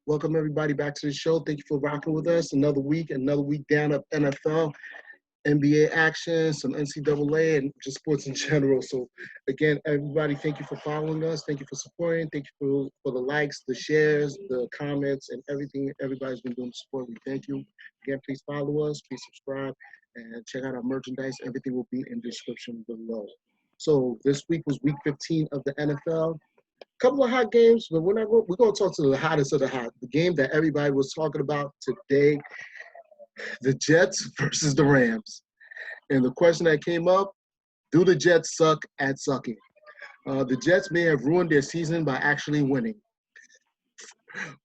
Welcome everybody back to the show. Thank you for rocking with us. Another week down of NFL, NBA action, some NCAA, and just sports in general. So again, everybody, thank you for following us. Thank you for supporting. Thank you for the likes, the shares, the comments, and everything everybody's been doing to support. We thank you. Again, please follow us, please subscribe, and check out our merchandise. Everything will be in the description below. So this week was week 15 of the NFL. Couple of hot games, but we're going to talk to the hottest of the hot. The game that everybody was talking about today, the Jets versus the Rams. And the question that came up, do the Jets suck at sucking? The Jets may have ruined their season by actually winning.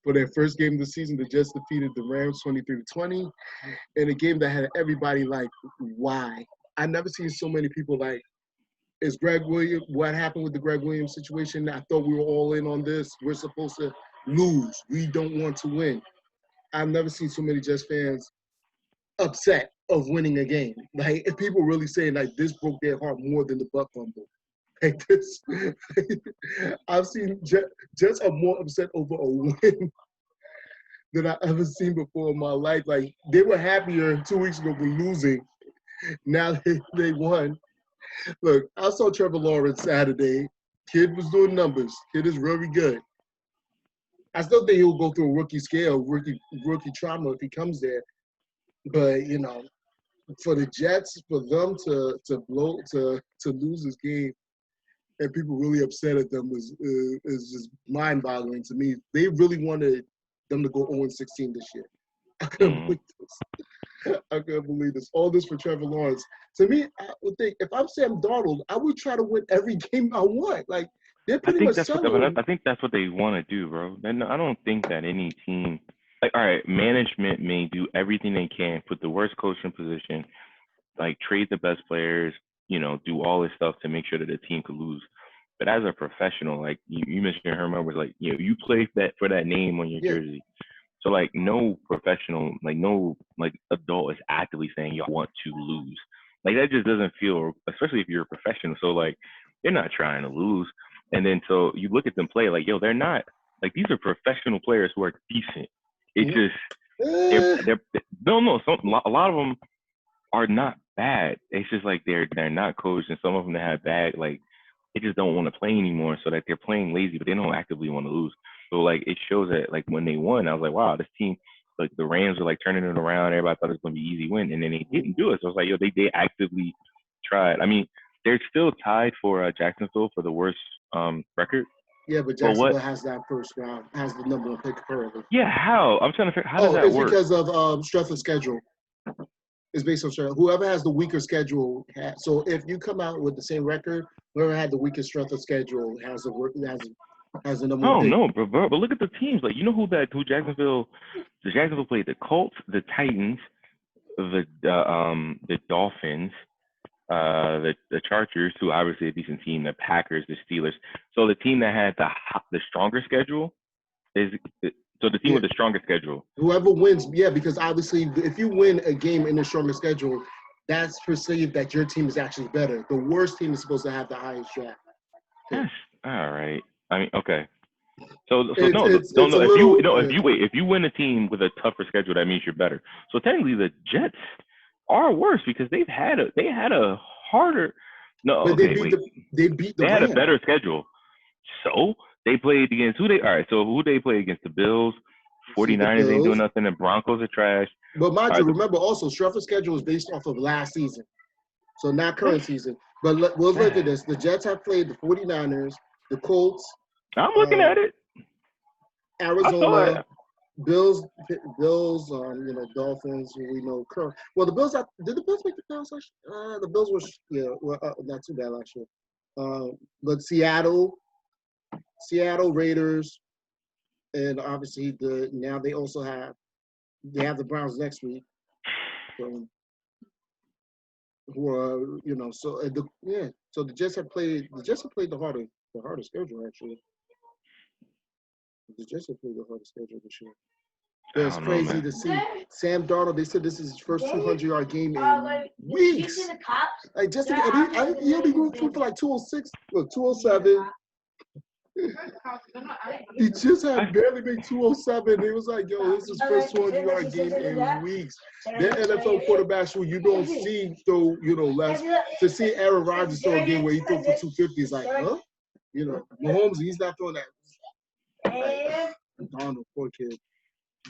For their first game of the season, the Jets defeated the Rams 23-20 in a game that had everybody like, why? I never seen so many people like, is Greg Williams, what happened with the Greg Williams situation? I thought we were all in on this. We're supposed to lose. We don't want to win. I've never seen so many Jets fans upset of winning a game. Like, if people really saying, like, this broke their heart more than the butt fumble. Like, this, I've seen Jets are more upset over a win than I ever seen before in my life. Like, they were happier 2 weeks ago for losing. Now they won. Look, I saw Trevor Lawrence Saturday. Kid was doing numbers. Kid is really good. I still think he'll go through a rookie scale, rookie trauma if he comes there. But for the Jets, for them to lose this game, and people really upset at them is just mind-boggling to me. They really wanted them to go 0-16 this year. I couldn't believe this. I couldn't believe this. All this for Trevor Lawrence. To me, I would think if I'm Sam Darnold, I would try to win every game I want. Like, they're pretty much selling. I think that's what they want to do, bro. And I don't think that any team, like, all right, management may do everything they can, put the worst coach in position, like trade the best players, do all this stuff to make sure that the team could lose. But as a professional, like you mentioned, Herman was like, you play that for that name on your jersey. So like no professional, like no like adult is actively saying you want to lose. Like that just doesn't feel, especially if you're a professional. So like they're not trying to lose. And then so you look at them play like, they're not like these are professional players who are decent. It's just they're no. A lot of them are not bad. It's just like they're not coached, and some of them that have bad like they just don't want to play anymore. So that they're playing lazy, but they don't actively want to lose. So like it shows that like when they won, I was like, wow, this team, like the Rams were like turning it around. Everybody thought it was gonna be easy win, and then they didn't do it. So I was like, they actively tried. I mean, they're still tied for Jacksonville for the worst record. Yeah, but Jacksonville has that first round, has the number one pick early. Yeah, how? I'm trying to figure how does that work? It's because of strength of schedule. It's based on strength. Whoever has the weaker schedule. So if you come out with the same record, whoever had the weakest strength of schedule has the number one pick. No, but look at the teams. Like who Jacksonville played: the Colts, the Titans, the Dolphins, the Chargers, who obviously a decent team, the Packers, the Steelers. So the team that had the stronger schedule is so the team with the stronger schedule. Whoever wins, because obviously if you win a game in the stronger schedule, that's perceived that your team is actually better. The worst team is supposed to have the highest draft. Yes. All right. I mean, okay. So if you win a team with a tougher schedule, that means you're better. So technically, the Jets are worse because they had a harder. No, but okay, they beat the They Rams. had a better schedule. So they played against who they play against? The Bills. 49ers ain't doing nothing. The Broncos are trash. But mind you, remember also, Strefford's schedule is based off of last season. So not current season. But we'll look at this. The Jets have played the 49ers, the Colts. I'm looking at it. Arizona, Bills, Dolphins. We know current. Well, the Bills. Did the Bills make the playoffs last year? The Bills were not too bad last year. But Seattle, Raiders, and obviously now they also have the Browns next week. So, who are so the Jets have played the harder schedule actually. The Jets have played the hardest schedule this year. It's crazy to see Sam Darnold. They said this is his first 200-yard game in weeks. Like just he only moved for like 206, look 207. He just had barely made 207. It was like, yo, this is his first 200-yard game in weeks. There NFL quarterbacks who you don't see throw, less. To see Aaron Rodgers throw a game where he threw for 250 is like, huh? Mahomes, he's not throwing that. Darnold, poor kid.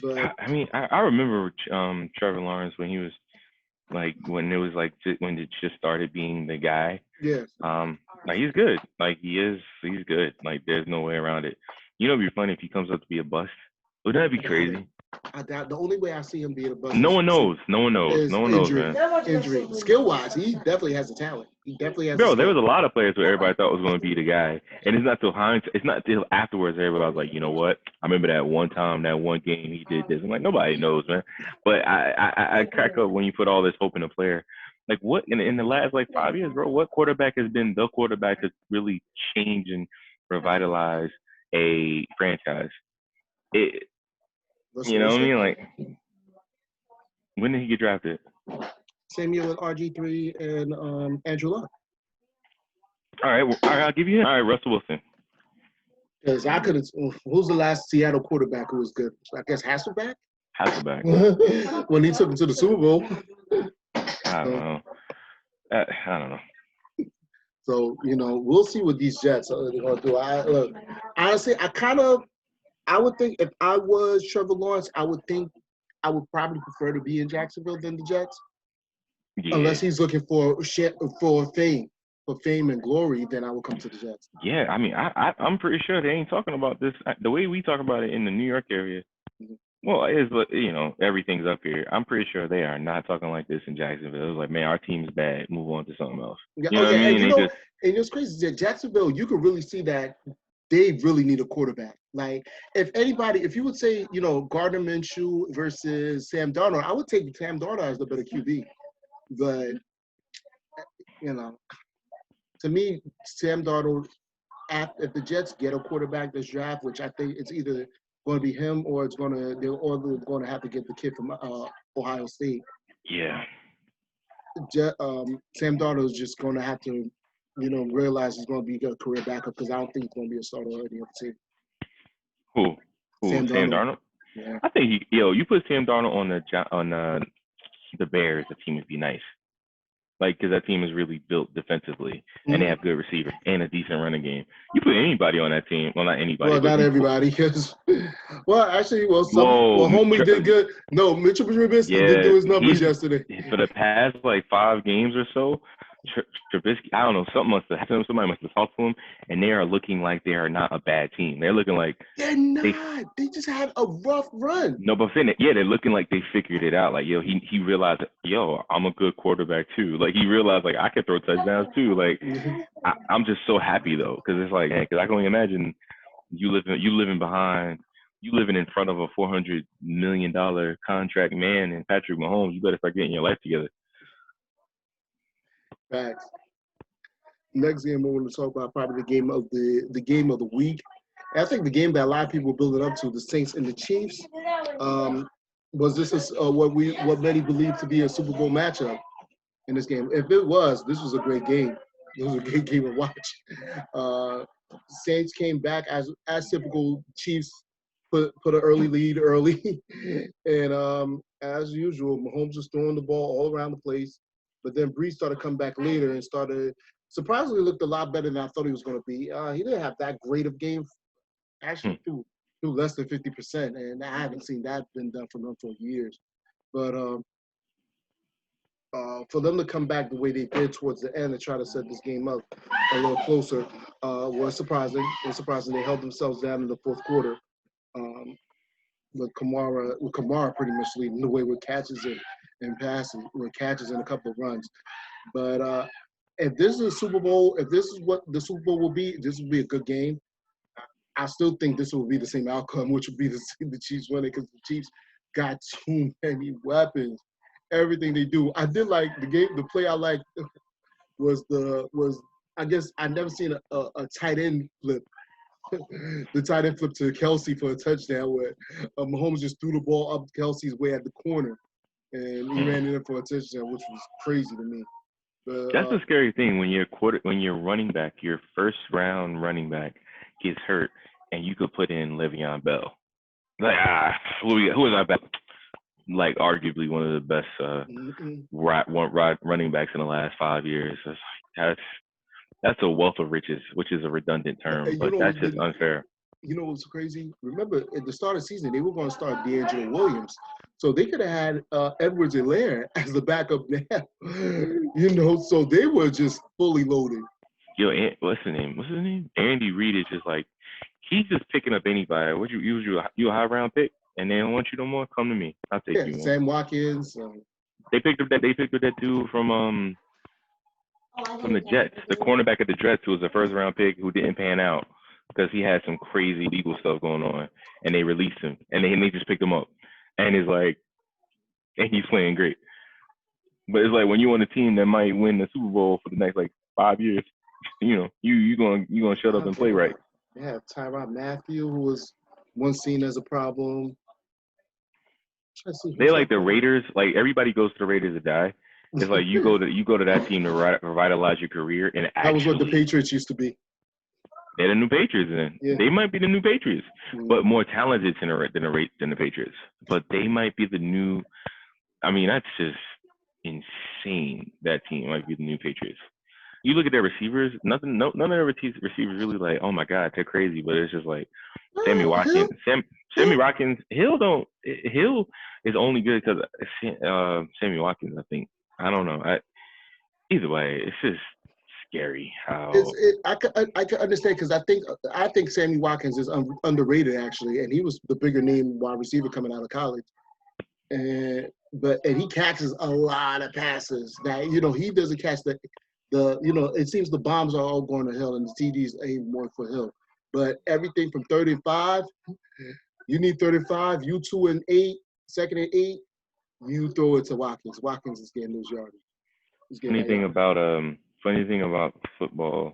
But I mean, I remember Trevor Lawrence when he was like when it was like when it just started being the guy. yes, Like he's good. Like he's good. Like there's no way around it. It'd be funny if he comes up to be a bust. Wouldn't that be crazy? I doubt the only way I see him being a bust. No one knows. No one knows. Is No one injury. knows, man. Injury. Skill-wise, he definitely has the talent. He definitely has. Bro, there was a lot of players who everybody thought was going to be the guy, and it's not till hindsight. It's not till afterwards everybody was like, you know what? I remember that one time, that one game he did this. I'm like, nobody knows, man. But I crack up when you put all this hope in a player. Like what in the last like 5 years, bro? What quarterback has been the quarterback to really change and revitalize a franchise? You know what I mean? Like, when did he get drafted? Same year with RG3 and Andrew Luck. All right, I'll give you him. All right, Russell Wilson. Because I couldn't. Who's the last Seattle quarterback who was good? I guess Hasselbeck. When he took him to the Super Bowl. I don't know. I don't know. So we'll see what these Jets are going to do. Honestly, I would think if I was Trevor Lawrence, I would probably prefer to be in Jacksonville than the Jets. Yeah. Unless he's looking for fame and glory, then I will come to the Jets. Yeah, I mean, I'm pretty sure they ain't talking about this the way we talk about it in the New York area. Mm-hmm. Well, it's everything's up here. I'm pretty sure they are not talking like this in Jacksonville. It was like, man, our team's bad. Move on to something else. Yeah, what I mean? And it's crazy. Jacksonville, you can really see that they really need a quarterback. Like, if you would say, Gardner Minshew versus Sam Darnold, I would take Sam Darnold as the better QB. But, to me, Sam Darnold, if the Jets get a quarterback this draft, which I think it's either going to be him or they're going to have to get the kid from Ohio State. Yeah. Sam Darnold is just going to have to, realize he's going to be a career backup because I don't think he's going to be a starter already on the team. Who? Sam Darnold? Yeah. I think you put Sam Darnold on the Bears, the team would be nice. Like, because that team is really built defensively, and they have good receivers and a decent running game. You put anybody on that team. Well, not anybody. Well, not everybody. Homie did good. No, Mitchell Trubisky did do his numbers yesterday. For the past, 5 games or so, Trubisky, I don't know, something must have happened. Somebody must have talked to him, and they are looking like they are not a bad team. They're looking like they're not. They just had a rough run. No, but saying that, they're looking like they figured it out. Like, he realized, I'm a good quarterback too. Like, he realized, I can throw touchdowns too. Like, I'm just so happy though, because it's like, because I can only imagine you living in front of a $400 million contract man and Patrick Mahomes. You better start getting your life together. Facts. Next game I want to talk about probably the game of the week. And I think the game that a lot of people were building up to, the Saints and the Chiefs, was what many believe to be a Super Bowl matchup in this game. If it was, this was a great game. It was a great game to watch. Saints came back as typical. Chiefs put an early lead early, and as usual, Mahomes was throwing the ball all around the place. But then Brees started coming back later and surprisingly looked a lot better than I thought he was going to be. He didn't have that great of game. Actually, threw less than 50%, and I haven't seen that been done for them for years. But for them to come back the way they did towards the end and try to set this game up a little closer was surprising. It was surprising. They held themselves down in the fourth quarter with Kamara pretty much leading the way with catches and passing, with catches and a couple of runs. But if this is a Super Bowl, if this is what the Super Bowl will be, this will be a good game. I still think this will be the same outcome, which will be the Chiefs winning, because the Chiefs got too many weapons. Everything they do. I did like the game. The play I liked was I guess I've never seen a tight end flip. The tight end flip to Kelsey for a touchdown, where Mahomes just threw the ball up Kelsey's way at the corner, and he ran in for a touchdown, which was crazy to me. That's the scary thing when you're running back, your first round running back gets hurt, and you could put in Le'Veon Bell. Like, who is our best? Like, arguably one of the best running backs in the last 5 years. That's a wealth of riches, which is a redundant term, but that's just unfair. You know what's crazy? Remember, at the start of the season, they were going to start D'Angelo Williams. So they could have had Edwards and Lair as the backup now. You know, so they were just fully loaded. Yo, what's his name? Andy Reid is just like, he's just picking up anybody. What you a high round pick, and they don't want you no more. Come to me, I'll take you. Sam Watkins. They picked up that dude from the Jets, the cornerback of the Jets, who was a first round pick who didn't pan out because he had some crazy legal stuff going on, and they released him, and they just picked him up, and it's like, and he's playing great. But it's like when you on a team that might win the Super Bowl for the next like 5 years, you know, you gonna shut up and play right. They have Tyrann Mathieu, who was once seen as a problem. They like the Raiders. Like everybody goes to the Raiders to die. It's like you go to that team to revitalize your career, and actually, that was what the Patriots used to be. They're the new Patriots. Then they might be the new Patriots, but more talented than the Patriots. But they might be the new. I mean, that's just insane. That team might be the new Patriots. You look at their receivers. None of their receivers really like, oh my God, they're crazy. But it's just like Sammy Watkins. Sammy Watkins. Hill is only good because Sammy Watkins. I think. I don't know. Either way, it's just scary how. I can understand because I think Sammy Watkins is underrated actually, and he was the bigger name wide receiver coming out of college, and he catches a lot of passes that he doesn't catch the it seems the bombs are all going to Hill and the TDs aim more for Hill, but everything from 35, you need 35, you 2 and 8, 2nd and 8. You throw it to Watkins. Watkins is getting those yardage. Funny thing about football,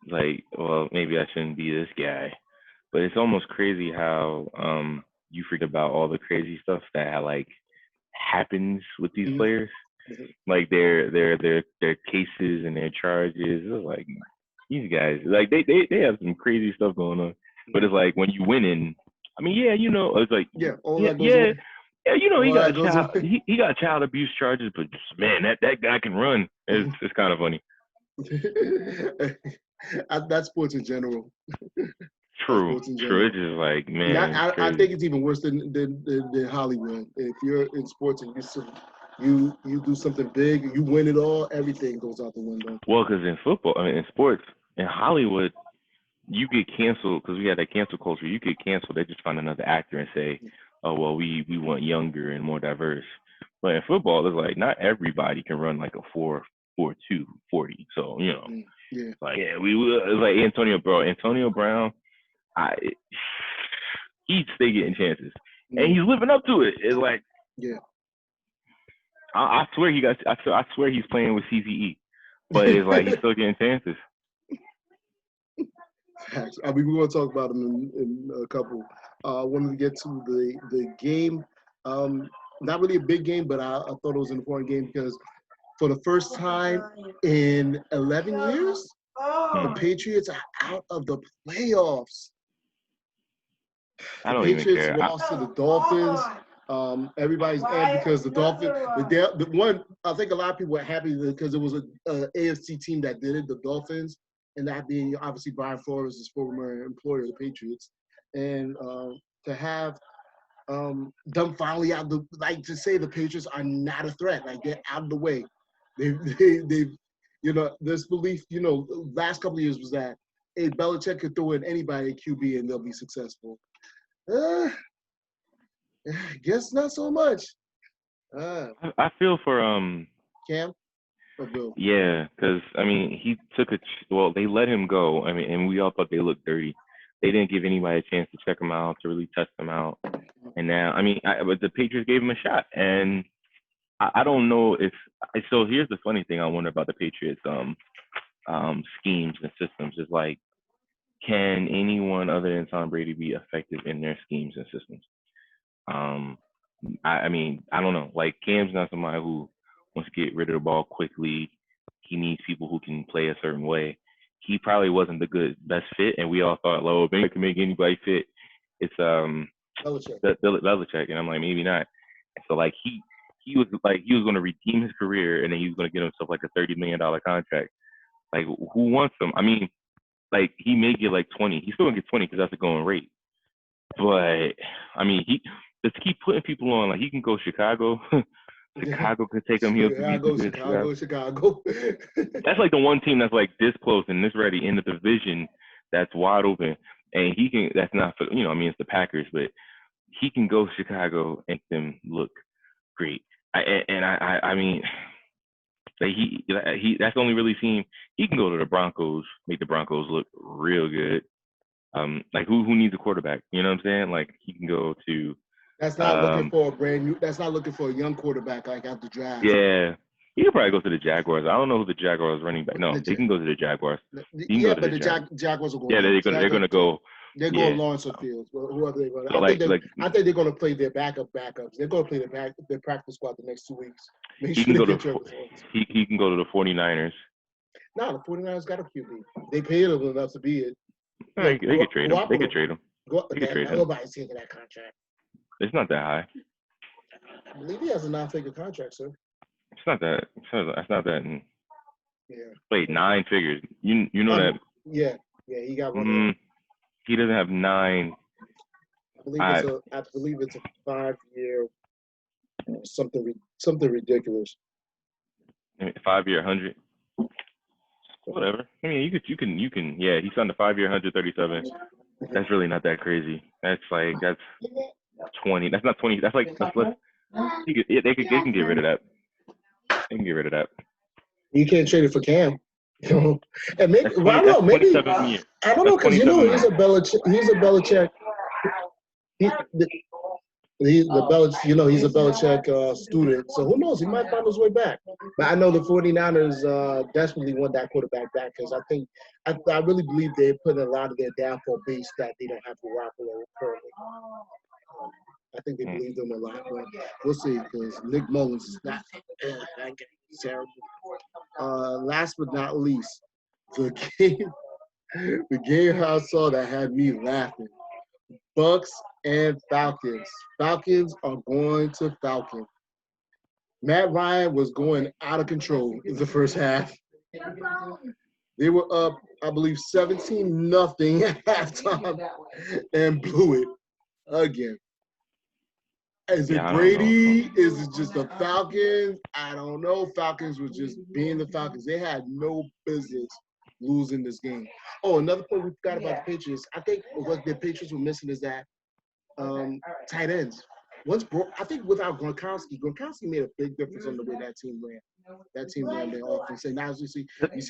like, well, maybe I shouldn't be this guy, but it's almost crazy how you forget about all the crazy stuff that like happens with these players, like their cases and their charges. It's like these guys, like they have some crazy stuff going on, but it's like when you winning, I mean, it's like Yeah, he got child. He got child abuse charges, but man, that guy can run. It's kind of funny. That's sports in general. True. It's just like, man. I think it's even worse than Hollywood. If you're in sports and you do something big, you win it all, everything goes out the window. Well, because in football, I mean, in sports, in Hollywood, you get canceled because we had that cancel culture. You get canceled. They just find another actor and say, oh, well, we want younger and more diverse. But in football, it's like not everybody can run like a 4.2 40. So, it's like, it's like Antonio Brown, he's still getting chances. And he's living up to it. It's like, I swear I swear he's playing with CTE. But it's like he's still getting chances. I mean, we're going to talk about him in a couple. I wanted to get to the game. Not really a big game, but I thought it was an important game because for the first time in 11 years, the Patriots are out of the playoffs. The Patriots lost to the Dolphins. Everybody's mad because the Dolphins, I think a lot of people were happy because it was a AFC team that did it, the Dolphins, and that being obviously Brian Flores' former employer, the Patriots. And to have them finally out, to say the Patriots are not a threat, like they're out of the way. They've this belief, last couple of years was that, hey, Belichick could throw in anybody at QB and they'll be successful. Guess not so much. I feel for Cam or Bill. Yeah, because I mean he took they let him go. I mean, and we all thought they looked dirty. They didn't give anybody a chance to check him out, to really test him out. And now, I mean, but the Patriots gave him a shot, and I don't know if. So here's the funny thing I wonder about the Patriots schemes and systems is like, can anyone other than Tom Brady be effective in their schemes and systems? I mean, I don't know. Like Cam's not somebody who wants to get rid of the ball quickly. He needs people who can play a certain way. he probably wasn't the best fit, and we all thought, "Oh, maybe I can make anybody fit." It's Belichick. Belichick, and I'm like, maybe not. So like he was going to redeem his career, and then he was going to get himself like a $30 million contract. Like, who wants him? I mean, like, he may get like 20. He's still gonna get 20 because that's the going rate. But I mean, he just keep putting people on. Like, he can go Chicago. Chicago could take him. He'll be too good. Chicago. That's like the one team that's like this close and this ready in the division that's wide open, and he can. That's not for I mean, it's the Packers, but he can go Chicago and make them look great. I mean, like he that's the only really team he can go to the Broncos, make the Broncos look real good. Like who needs a quarterback? You know what I'm saying? Like he can go to. That's not looking for a brand new. That's not looking for a young quarterback like after draft. Yeah, he could probably go to the Jaguars. I don't know who the Jaguars running back. No, they can go to the Jaguars. Yeah, but the Jaguars are going. Yeah, they're gonna go. They're going Lawrence or Fields, whoever they run. I think they're going to play their backups. They're going to play their practice squad the next 2 weeks. He can go to the 49ers. No, the 49ers got a QB. They paid him enough to be it. They could trade him. They could trade him. Nobody's taking that contract. It's not that high. I believe he has a 9-figure contract, sir. It's not that. It's not that. Yeah. Wait, 9 figures. You know that? Yeah, he got one. He doesn't have 9. I believe it's a 5-year something ridiculous. 5-year 100. Whatever. I mean, you can. Yeah, he signed a 5-year 137. That's really not that crazy. That's 20. That's not 20. That's less. They can get rid of that. They can get rid of that. You can't trade it for Cam. And maybe I don't know. Maybe I don't know because he's a Belichick. He's a Belichick student. So who knows? He might find his way back. But I know the 49ers desperately want that quarterback back because I really believe they're putting a lot of their downfall base that they don't have to Garoppolo currently. I think they believe them a lot. But we'll see because Nick Mullins is not that terrible. Last but not least, the game I saw that had me laughing. Bucks and Falcons. Falcons are going to Falcon. Matt Ryan was going out of control in the first half. They were up, I believe, 17-0 at halftime and blew it again. Is it Brady? Is it just the Falcons? I don't know. Falcons were just being the Falcons. They had no business losing this game. Oh, another point we forgot about the Patriots. I think what the Patriots were missing is that tight ends. I think without Gronkowski made a big difference on the way that team ran. That team ran their offense. And now you see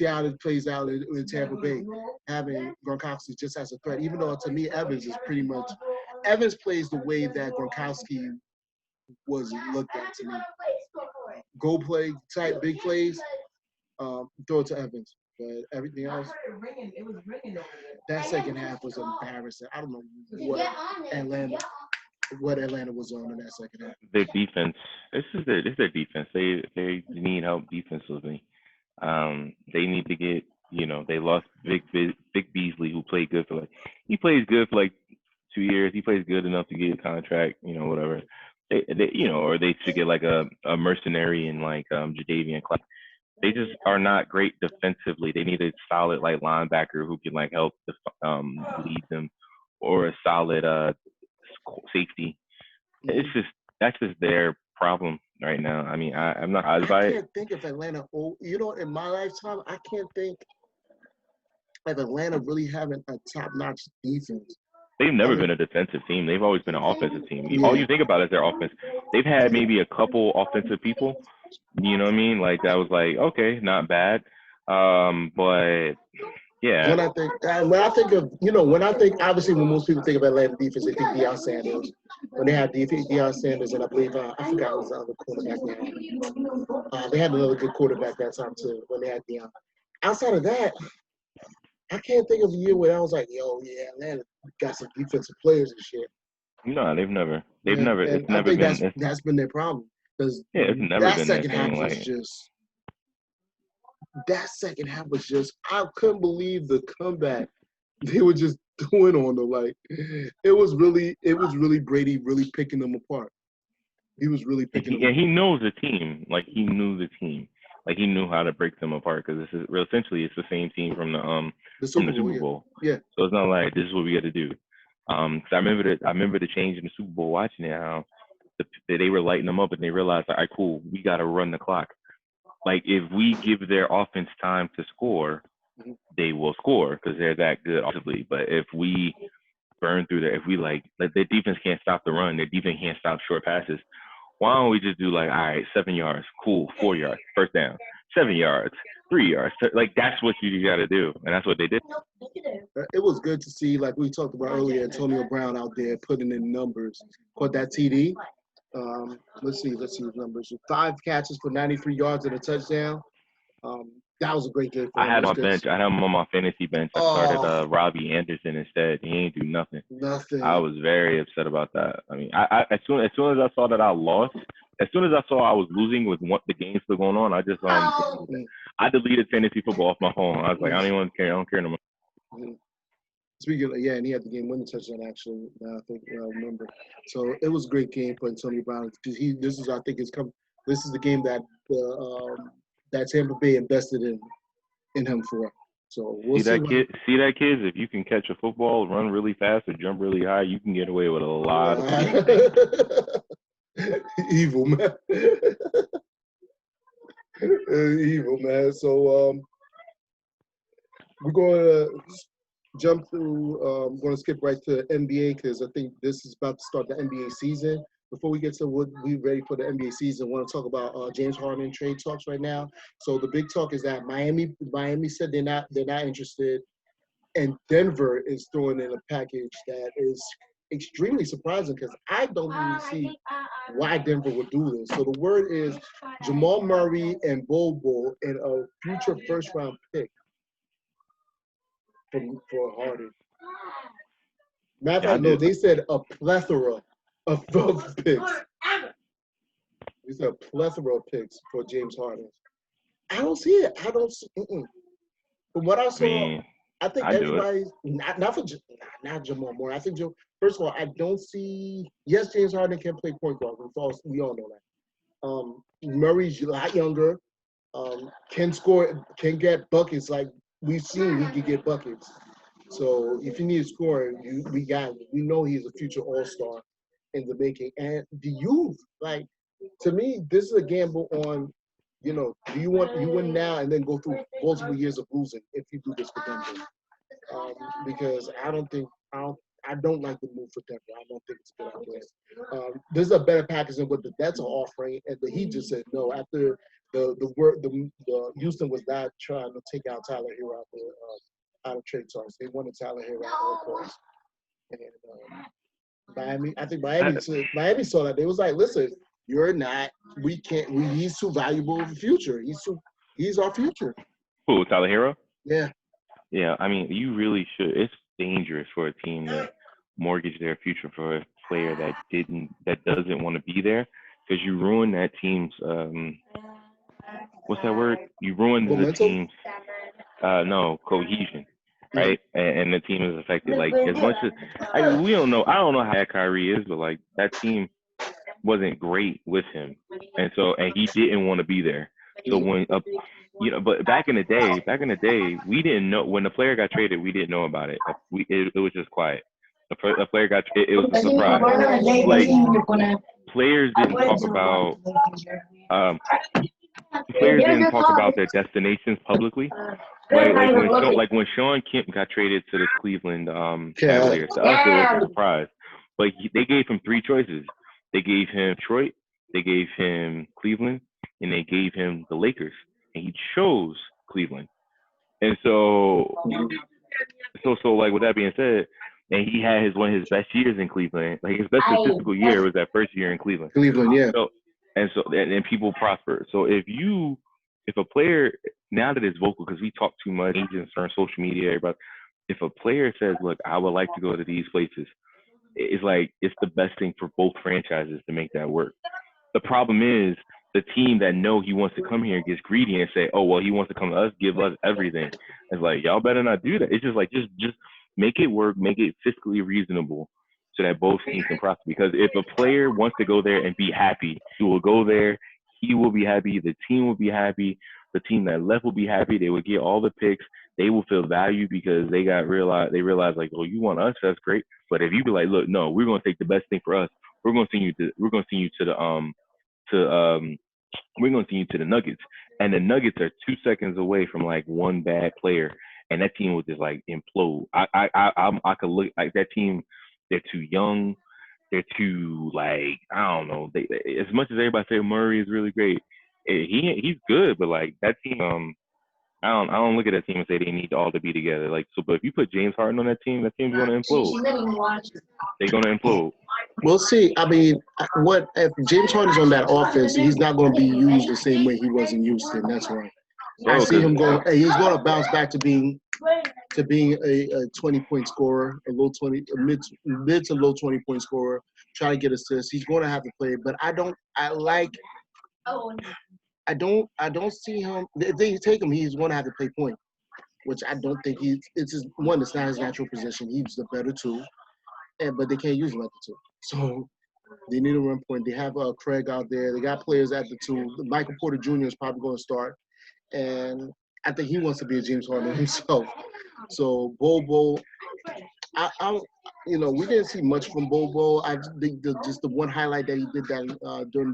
how it plays out in Tampa Bay, having Gronkowski just as a threat. Even though to me, Evans plays the way that Gronkowski was looked at to me. Go play type big plays, throw it to Evans. But everything else, that second half was embarrassing. I don't know what Atlanta was on in that second half. Their defense. It's their defense. They need help defensively. They need to get. They lost Vic Beasley, who played good for he plays good for 2 years. He plays good enough to get a contract. Whatever. Or they should get a mercenary in Jadeveon Clowney. They just are not great defensively. They need a solid linebacker who can help lead them, or a solid safety. That's just their problem right now. I mean, I'm not surprised by it. I can't think of Atlanta. In my lifetime, I can't think of Atlanta really having a top-notch defense. They've never been a defensive team. They've always been an offensive team. Yeah. All you think about is their offense. They've had maybe a couple offensive people. You know what I mean? That was okay, not bad. But yeah. When I think obviously when most people think of Atlanta defense, they think Deion Sanders. When they had Deion Sanders, and I believe I forgot who was the other quarterback now. They had another good quarterback that time too when they had Deion. Outside of that, I can't think of a year where I was Atlanta got some defensive players and shit. No, they've never. It's never been. That's been their problem. It's never that been second that half was just that second half was just, I couldn't believe the comeback they were just doing on them. Like, it was really Brady really picking them apart. He was really picking them And he apart. knows the team. Like he knew the team. Like he knew how to break them apart because this is essentially it's the same team The from Super the Bowl, Super yeah. Bowl. Yeah. So it's not like this is what we got to do. 'Cause I remember the change in the Super Bowl watching it how they were lighting them up and they realized, all right, cool, we got to run the clock. Like if we give their offense time to score, Mhm. they will score because they're that good offensively. But if we burn through if we like their defense can't stop the run, their defense can't stop short passes. Why don't we just do like, all right, 7 yards, cool, 4 yards, first down, 7 yards, 3 yards. Like that's what you got to do, and that's what they did. It was good to see, like we talked about earlier, Antonio Brown out there putting in numbers. Caught that TD. Let's see his numbers. 5 catches for 93 yards and a touchdown. That was a great game for I him. had It him was on good. bench. I had him on my fantasy bench. I started Oh, Robbie Anderson instead. He ain't do nothing. I nothing. was very upset about that. I mean, I as soon as I saw that I lost, as soon as I saw I was losing with the game still going on, I just I deleted fantasy football off my phone. I was like, I don't even care. I don't care no more. Mm-hmm. Speaking of, yeah, and he had the game winning touchdown actually. Now I think I remember. So it was a great game for Antonio Brown because this is, I think, this is the game that that Tampa Bay invested in him for. So we'll see. See that kids. If you can catch a football, run really fast, or jump really high, you can get away with a lot of things. Evil man. Evil man. So we're going to jump through. I'm going to skip right to NBA because I think this is about to start the NBA season. Before we get to what we ready for the NBA season, I want to talk about James Harden trade talks right now. So the big talk is that Miami said they're not interested, and Denver is throwing in a package that is extremely surprising because I don't even see why Denver would do this. So the word is Jamal Murray and Bobo and a future first round pick for Harden. Matter of fact, no, they said a plethora of picks. They said a plethora of picks for James Harden. I don't see it. I don't see. From what I saw, I think everybody's not for not Jamal Moore. I think first of all, I don't see. Yes, James Harden can play point guard. We all know that. Murray's a lot younger. Can score. Can get buckets. Like we've seen, he can get buckets. So if you need a scorer, we know he's a future All-Star in the making. And the youth, like to me, this is a gamble on, do you win now and then go through multiple years of losing if you do this for Denver? Because I don't like the move for Denver. I don't think it's a good idea. This is a better package than what the Nets are offering, and the Heat just said no after the Houston was not trying to take out Tyler Hero out of trade talks. They wanted Tyler Hero at all costs. And Miami saw that. They was like, listen, you're not. We can't. He's too valuable for the future. He's our future. Who, Tyler Hero? Yeah. Yeah, I mean, you really should. It's dangerous for a team to mortgage their future for a player that doesn't want to be there, because you ruin that team's what's that word? You ruin the team's cohesion, right? And the team is affected. Like as much as I don't know how bad Kyrie is, but like that team wasn't great with him, and he didn't want to be there. So when but back in the day, we didn't know when the player got traded. We didn't know about it. It was just quiet. The player got it was a surprise. Like players didn't talk about their destinations publicly. Like when Sean Kemp got traded to the Cleveland Cavaliers, to us it was a surprise. But they gave him 3 choices. They gave him Detroit, they gave him Cleveland, and they gave him the Lakers, and he chose Cleveland. And so like with that being said, and he had one of his best years in Cleveland. Like his best statistical year was that first year in Cleveland. Yeah. And people prosper. So if a player, now that it's vocal, because we talk too much, agents on social media, everybody, if a player says, look, I would like to go to these places, it's like it's the best thing for both franchises to make that work. The problem is the team that know he wants to come here gets greedy and say, oh well, he wants to come to us, give us everything. It's like y'all better not do that. It's just like just make it work, make it fiscally reasonable so that both teams can prosper. Because if a player wants to go there and be happy, he will go there. He will be happy. The team will be happy. The team that left will be happy. They will get all the picks. They will feel valued because they realize like, oh, you want us? That's great. But if you be like, look, no, we're gonna take the best thing for us. We're gonna send you to to we're gonna send you to the Nuggets. And the Nuggets are 2 seconds away from like one bad player, and that team will just like implode. I could look like that team. They're too young. They're too like I don't know. They as much as everybody say Murray is really great, he's good, but like that team, I don't look at that team and say they need all to be together. Like so, but if you put James Harden on that team's gonna implode. They're gonna implode. We'll see. I mean, what if James Harden's on that offense? He's not going to be used the same way he was in Houston. That's why I Bro, see him 'cause going. He's going to bounce back to being a 20-point scorer, a mid to low 20-point scorer. Try to get assists. He's going to have to play, but I don't. I don't see him. If they take him, he's going to have to play point, which I don't think he's. It's just one. It's not his natural position. He's the better two, but they can't use him at the two. So they need a run point. They have Craig out there. They got players at the two. Michael Porter Jr. is probably going to start, and I think he wants to be a James Harden himself. So Bobo, I we didn't see much from Bobo. I think just the one highlight that he did that during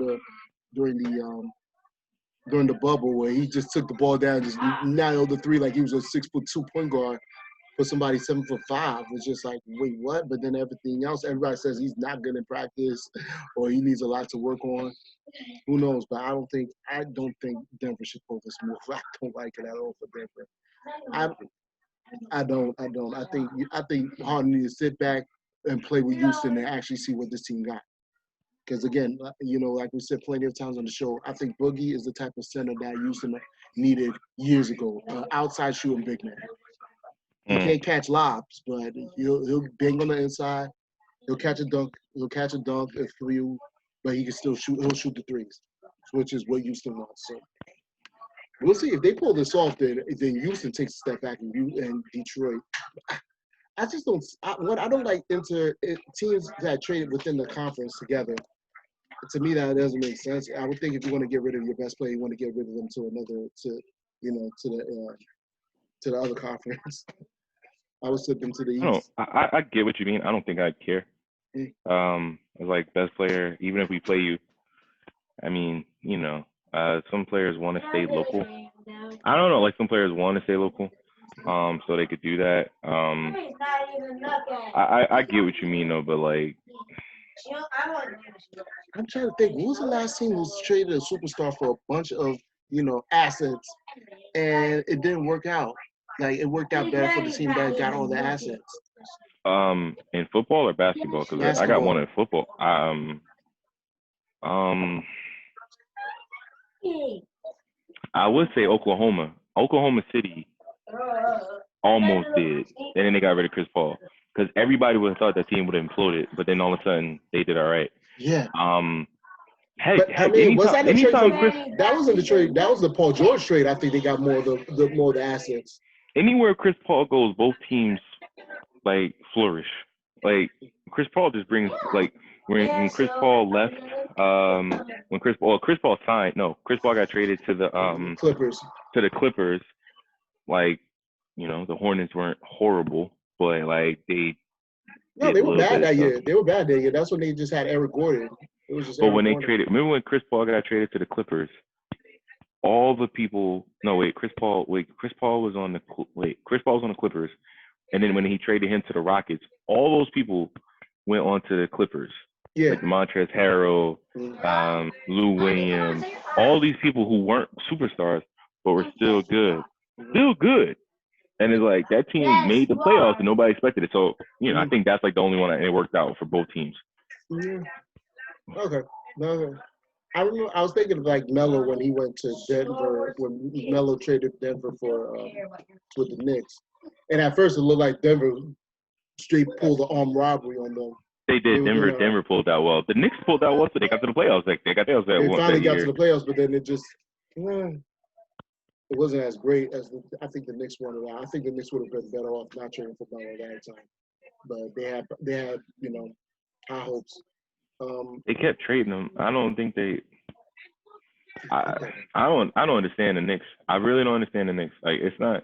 the bubble where he just took the ball down, and just nailed the three like he was a 6'2" point guard for somebody 7'5" was just like, wait, what? But then everything else, everybody says he's not good in practice or he needs a lot to work on. Who knows? But I don't think Denver should pull this move. I don't like it at all for Denver. I don't. I think Harden needs to sit back and play with Houston and actually see what this team got. Because again, like we said plenty of times on the show, I think Boogie is the type of center that Houston needed years ago. Outside shooting big man. He can't catch lobs, but he'll bang on the inside. He'll catch a dunk. He'll catch a dunk for you, but he can still shoot. He'll shoot the threes, which is what Houston wants. So we'll see if they pull this off. Then Houston takes a step back, and Detroit. I just don't. I don't like teams that traded within the conference together. To me, that doesn't make sense. I would think if you want to get rid of your best player, you want to get rid of them to the other conference. I would slip them to the East. I get what you mean. I don't think I'd care. It's like best player, even if we play you. I mean, some players want to stay local. I don't know, like some players want to stay local, so they could do that. I get what you mean though, but like, I'm trying to think. Who was the last team who traded a superstar for a bunch of assets, and it didn't work out? Like it worked out better for the team that got all the assets. In football or basketball? Because I got one in football. I would say Oklahoma. Oklahoma City almost did, and then they got rid of Chris Paul because everybody would have thought that team would have imploded, but then all of a sudden they did all right. Yeah. Was that the trade? That wasn't the trade. That was the Paul George trade. I think they got more of the assets. Anywhere Chris Paul goes, both teams like flourish. Like Chris Paul just brings like when Chris Paul left, when Chris Paul signed. No, Chris Paul got traded to the Clippers. To the Clippers, like the Hornets weren't horrible, but like they were bad that year. They were bad that year. That's when they just had Eric Gordon. It was just. But when they traded, remember when Chris Paul got traded to the Clippers? All the people. No, wait. Chris Paul was on the Clippers, and then when he traded him to the Rockets, all those people went on to the Clippers. Yeah. Like Montrezl Harrell, Lou Williams, all these people who weren't superstars but were still good. And it's like that team made the playoffs and nobody expected it. So, I think that's like the only one that it worked out for both teams. Yeah. Okay. I remember I was thinking of like Melo when he went to Denver, when Melo traded Denver with the Knicks. And at first it looked like Denver straight pulled the armed robbery on them. They They did. were doing all right. Denver pulled out well. The Knicks pulled out well, so they got to the playoffs. Like they got the playoffs They finally that got to year. the playoffs, but then it just it wasn't as great as I think the Knicks wanted. I think the Knicks would have been better off not trading for Melo at that time. But they had high hopes. They kept trading them. I don't think they. I Okay. I don't understand the Knicks. I really don't understand the Knicks. Like it's not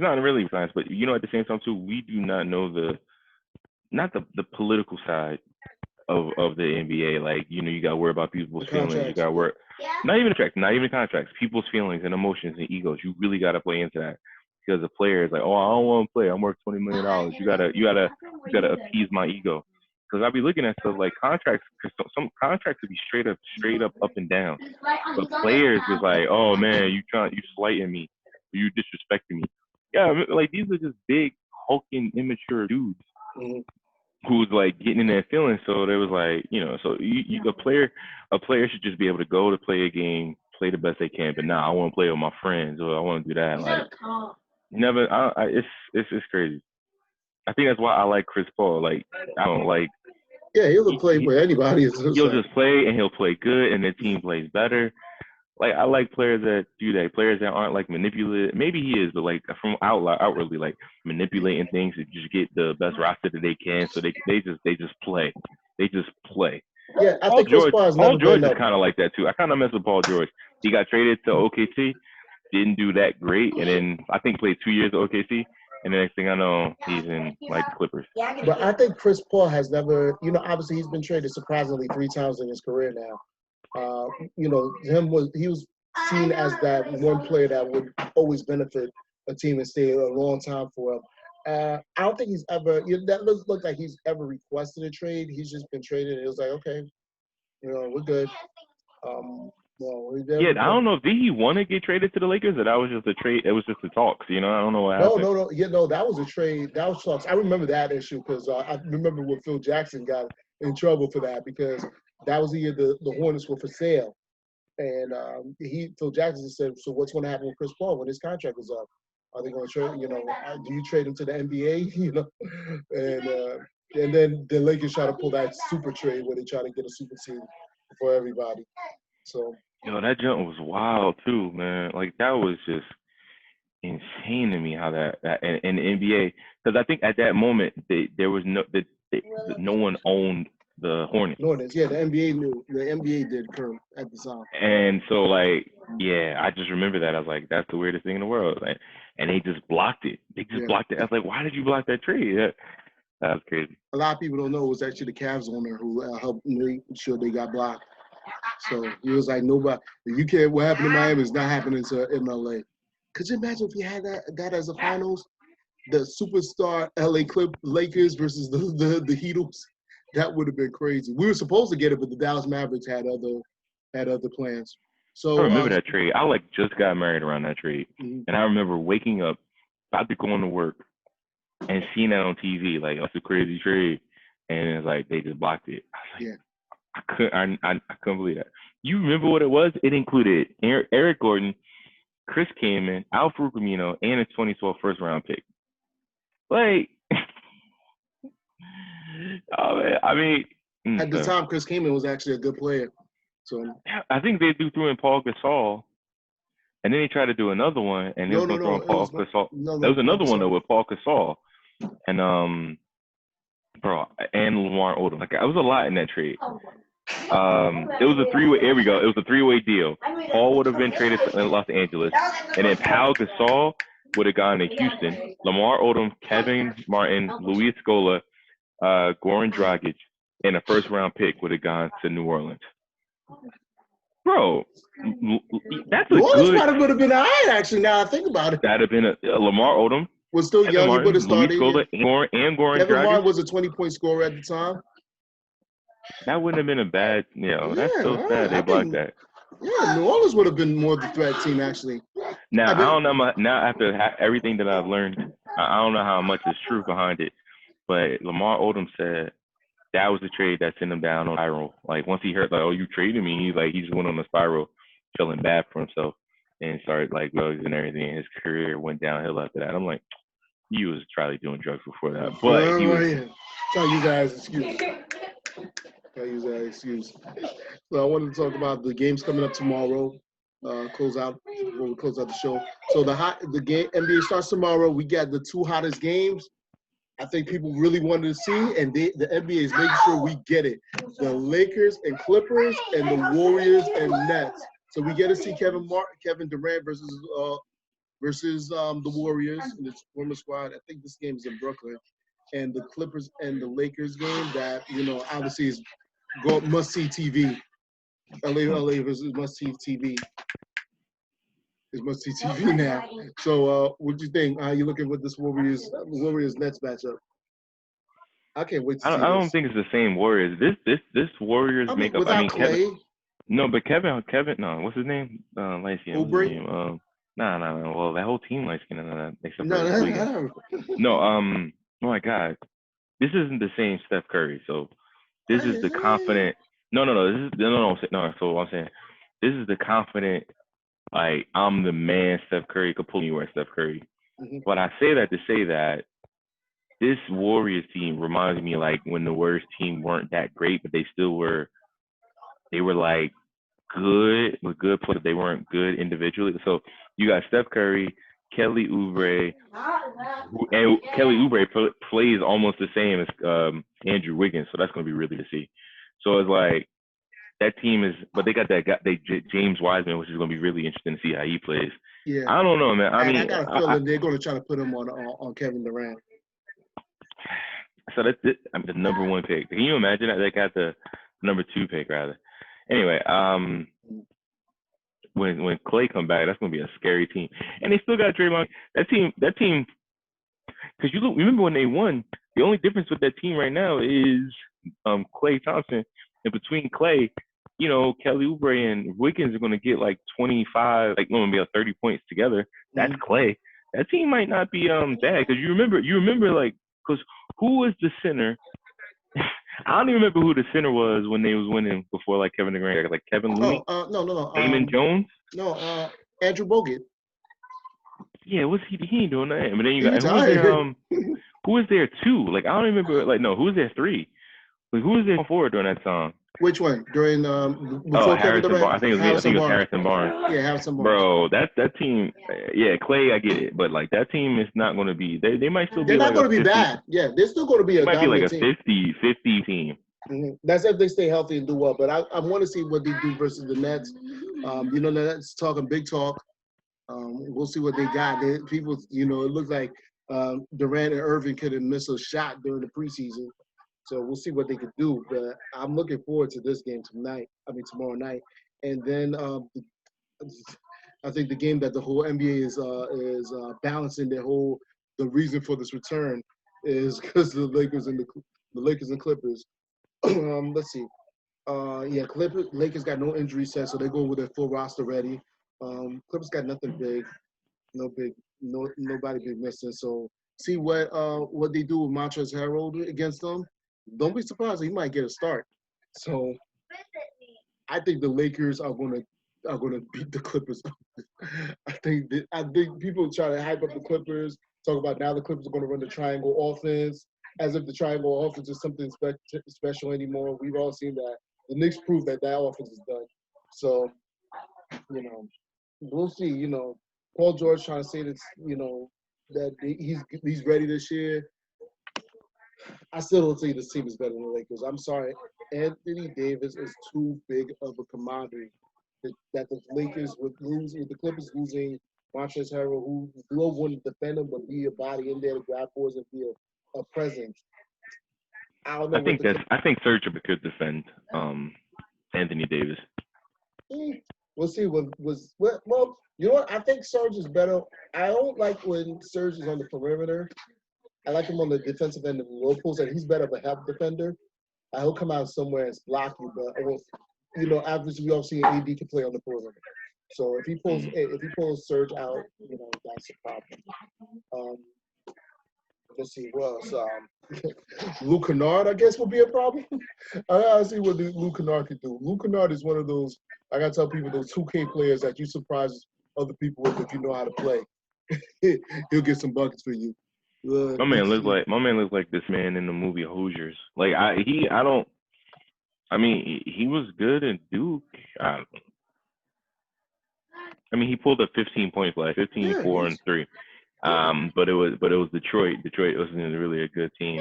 really science, but at the same time too, we do not know the political side of the NBA. Like you got to worry about people's The feelings. You contracts. got to worry not even contracts, people's feelings and emotions and egos. You really got to play into that because the player is like, oh, I don't want to play. I'm worth $20 million. You gotta appease my ego. Because I'll be looking at stuff like contracts. Cause some contracts would be straight up and down. But players was like, oh man, you slighting me, you disrespecting me. Yeah, like these are just big, hulking, immature dudes. Mm-hmm. Who's like getting in their feelings. So there was like, so a player should just be able to go to play a game, play the best they can. But now I want to play with my friends, or I want to do that. Like, never. It's crazy. I think that's why I like Chris Paul. Like, I don't like. Yeah, he'll play with anybody. He'll just play and he'll play good, and the team plays better. Like I like players that do that. Players that aren't like manipulative. Maybe he is, but like from outwardly like manipulating things to just get the best roster that they can. So they just play. They just play. Yeah, I think Chris Paul has never George been is kind of like that too. I kind of mess with Paul George. He got traded to OKC, didn't do that great, and then I think played 2 years at OKC, and the next thing I know, he's in like the Clippers. But I think Chris Paul has never, obviously he's been traded surprisingly 3 times in his career now. He was seen as that one player that would always benefit a team and stay a long time for him. I don't think he's ever. That look like he's ever requested a trade. He's just been traded. And it was like, okay, we're good. Yeah, I don't know. Did he want to get traded to the Lakers, or that was just a trade? It was just the talks. I don't know what happened. No. Yeah, no, that was a trade. That was talks. I remember that issue because I remember when Phil Jackson got in trouble for that because that was the year the Hornets were for sale. And Phil Jackson said, so what's going to happen with Chris Paul when his contract is up? Are they going to trade, do you trade him to the NBA, and then the Lakers try to pull that super trade where they try to get a super team for everybody. So. That jump was wild too, man. Like that was just insane to me how that in the NBA, because I think at that moment there was no one owned the Hornets. Yeah, the NBA knew. The NBA did curve at the time. And so, like, yeah, I just remember that. I was like, that's the weirdest thing in the world. Like, and they just blocked it. Blocked it. I was like, why did you block that trade? That was crazy. A lot of people don't know it was actually the Cavs owner who helped make sure they got blocked. So he was like, nobody, you can't, what happened in Miami is not happening in LA. Could you imagine if you had that as a finals? The superstar LA Lakers versus the Heatles? That would have been crazy. We were supposed to get it, but the Dallas Mavericks had other plans. So I remember that trade. I just got married around that trade, and I remember waking up, about to go into work, and seeing that on TV. Like, that's a crazy trade, and it's like they just blocked it. I was like, I couldn't believe that. You remember what it was? It included Eric Gordon, Chris Kaman, Al-Farouq Amino, and a 2012 first round pick. Like, oh man, I mean, at the time, Chris Kaman was actually a good player. So I think they threw in Paul Gasol, and then they tried to do another one, and they were throwing Paul Gasol. There was another one though with Paul Gasol, and and Lamar Odom. Like, it was a lot in that trade. It was a three-way. Here we go. It was a three-way deal. Paul would have been traded to Los Angeles, and then Pau Gasol would have gone to Houston. Lamar Odom, Kevin Martin, Luis Scola, Goran Dragic, and a first-round pick would have gone to New Orleans. Bro, that's New Orleans probably would have been all right, actually, now I think about it. That'd have been a Lamar Odom. Was still young, he would have started. Luis Scola, and Goran Kevin Dragic. Martin was a 20-point scorer at the time. That wouldn't have been a bad, that's so sad they blocked that. Yeah, New Orleans would have been more of the threat team, actually. Now, I don't know, now after everything that I've learned, I don't know how much is true behind it, but Lamar Odom said that was the trade that sent him down on spiral. Like, once he heard, like, oh, you traded me, he just went on a spiral, feeling bad for himself, and started, like, drugs and everything, and his career went downhill after that. I'm like, You was probably doing drugs before that, but Well, he was. yeah. Trying to use that as an excuse. Trying to use that as an excuse. So I wanted to talk about the games coming up tomorrow. Close out before we close out the show. So the game NBA starts tomorrow. We got the two hottest games. I think people really wanted to see, and the NBA is making sure we get it. The Lakers and Clippers, and the Warriors and Nets. So we get to see Kevin Durant versus the Warriors in the former squad. I think this game is in Brooklyn, and the Clippers and the Lakers game that obviously is must see TV. LA versus must see TV. It's must see TV now. So what do you think? How you looking with this Warriors Nets matchup? I can't wait to see I this. don't think it's the same Warriors. This Warriors makeup. Without Clay. Kevin. No, but Kevin. No, what's his name? Light skin. What's his name? Nah. Well, that whole team light skin. Except for No. Oh my God. This isn't the same Steph Curry. So this is the confident. No. This is no. So I'm saying, this is the confident. Like, I'm the man. Steph Curry could pull me where Steph Curry. Mm-hmm. But I say that to say that this Warriors team reminds me like when the Warriors team weren't that great, but they still were. They were like good with good players. They weren't good individually. So you got Steph Curry, Kelly Oubre, and Kelly Oubre plays almost the same as Andrew Wiggins. So that's going to be really to see. So it's like that team is, but they got that guy, James Wiseman, which is going to be really interesting to see how he plays. Yeah, I don't know, man. I mean, I got a feeling they're going to try to put him on Kevin Durant. So that's it. I mean, the number one pick. Can you imagine that? They got the number 2 pick, rather. Anyway, when Clay come back, that's gonna be a scary team. And they still got Draymond. That team, because you remember when they won. The only difference with that team right now is Klay Thompson. And between Clay, Kelly Oubre and Wiggins are gonna get like 25, like gonna be like 30 points together. That's Clay. That team might not be bad because you remember like. Because who was the center? I don't even remember who the center was when they was winning before, like Kevin Durant, like Kevin Looney. No. Damon Jones. No, Andrew Bogut. Yeah, he ain't doing that. But then you got who was there 2? Like I don't remember. Like no, who was there 3? Like who was there 4 during that song? Which one? During before Kevin Durant? I think it was Harrison Barnes. Yeah, Harrison Barnes. Bro, that team. Yeah, Clay, I get it, but like that team is not going to be. They might still be. They're like not going to be bad. Yeah, they're still going to be a. Might be like a team. 50 team. Mm-hmm. That's if they stay healthy and do well. But I want to see what they do versus the Nets. The Nets talking big talk. We'll see what they got. People, it looks like Durant and Irving could have missed a shot during the preseason. So we'll see what they could do. But I'm looking forward to this game tomorrow night. And then I think the game that the whole NBA is balancing the reason for this return is because the Lakers and Clippers. Let's see. Lakers got no injury set, so they go with their full roster ready. Clippers got nothing big, nobody big missing. So see what they do with Montrezl Harrell against them. Don't be surprised, he might get a start. So I think the Lakers are gonna beat the Clippers. I think people try to hype up the Clippers, talk about now the Clippers are gonna run the triangle offense, as if the triangle offense is something special anymore. We've all seen that. The Knicks proved that offense is done. So, we'll see. Paul George trying to say that, that he's ready this year. I still don't think this team is better than the Lakers. I'm sorry. Anthony Davis is too big of a commodity that the Lakers would lose, with the Clippers losing Montrezl Harrell, who wouldn't defend him, but be a body in there to grab boards and be a presence. I think Serge could defend Anthony Davis. We'll see. Well, you know what? I think Serge is better. I don't like when Serge is on the perimeter. I like him on the defensive end of the low post, and he's better of a help defender. He'll come out somewhere and block you, but average we all see AD can play on the perimeter. So if he pulls Serge out, that's a problem. Let's see what else. Luke Kennard, I guess, will be a problem. I gotta see what Luke Kennard can do. Luke Kennard is one of those, I gotta tell people, those 2K players that you surprise other people with if you know how to play. He'll get some buckets for you. My man looks like this man in the movie Hoosiers. Like he was good at Duke. I mean, he pulled up 15 points last 15, 4, and 3. But it was Detroit. Detroit wasn't really a good team.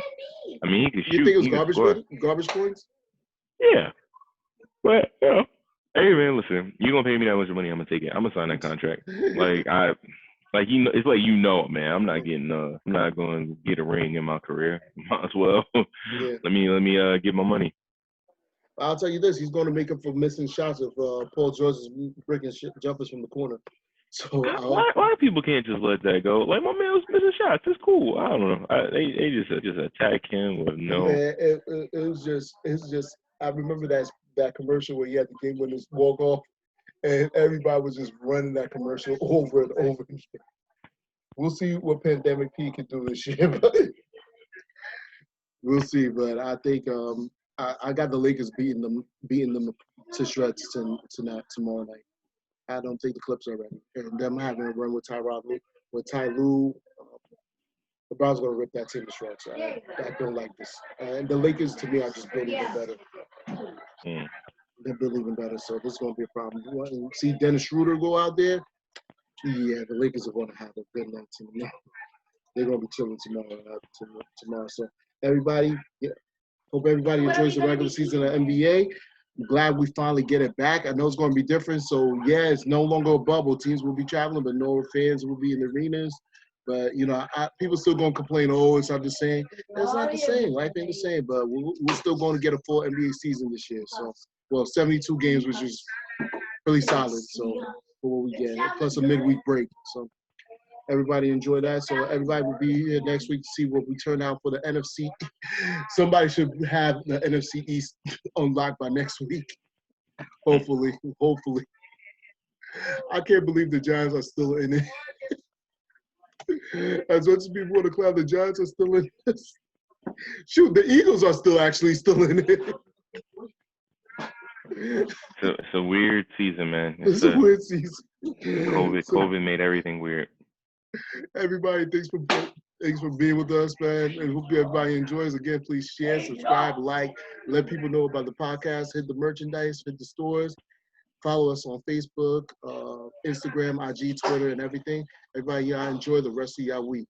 I mean, he could shoot. You think it was He could score. garbage points? Yeah, but hey man, listen, you gonna pay me that much money? I'm gonna take it. I'm gonna sign that contract. It's like man. I'm not going to get a ring in my career. Might as well. Yeah. let me get my money. I'll tell you this: he's going to make up for missing shots if Paul George is breaking jumpers from the corner. So why people can't just let that go? Like my man was missing shots. It's cool. I don't know. They just attack him with no. Man, it was just. I remember that commercial where he had the game winners walk off, and everybody was just running that commercial over and over again. We'll see what Pandemic P can do this year, but we'll see. But I think I got the Lakers beating them to shreds tonight, tomorrow night. I don't think the Clips are ready, and them having a run with Ty Lue. The Browns going to rip that team to shreds. I don't like this. And the Lakers, to me, are just building even better. They're building even better, so this is going to be a problem. You want to see Dennis Schroeder go out there? Yeah, the Lakers are going to have a good night tonight. They're going to be chilling tomorrow. So everybody, hope everybody enjoys the regular season of NBA. I'm glad we finally get it back. I know it's going to be different. So, yeah, it's no longer a bubble. Teams will be traveling, but no fans will be in the arenas. But, people still going to complain, it's not the same. It's not the same. Life ain't the same. But we're still going to get a full NBA season this year. So, 72 games, which is really solid. So, for what we get, plus a midweek break. So, everybody enjoy that. So everybody will be here next week to see what we turn out for the NFC. Somebody should have the NFC East unlocked by next week. Hopefully. I can't believe the Giants are still in it. As much as people want to clap, the Giants are still in this. Shoot, the Eagles are still in it. It's a weird season, man. It's a weird season. COVID made everything weird. Everybody, thanks for being with us, man. And hope everybody enjoys. Again, please share, subscribe, like, let people know about the podcast. Hit the merchandise, hit the stores. Follow us on Facebook, Instagram, IG, Twitter, and everything. Everybody, y'all enjoy the rest of y'all week.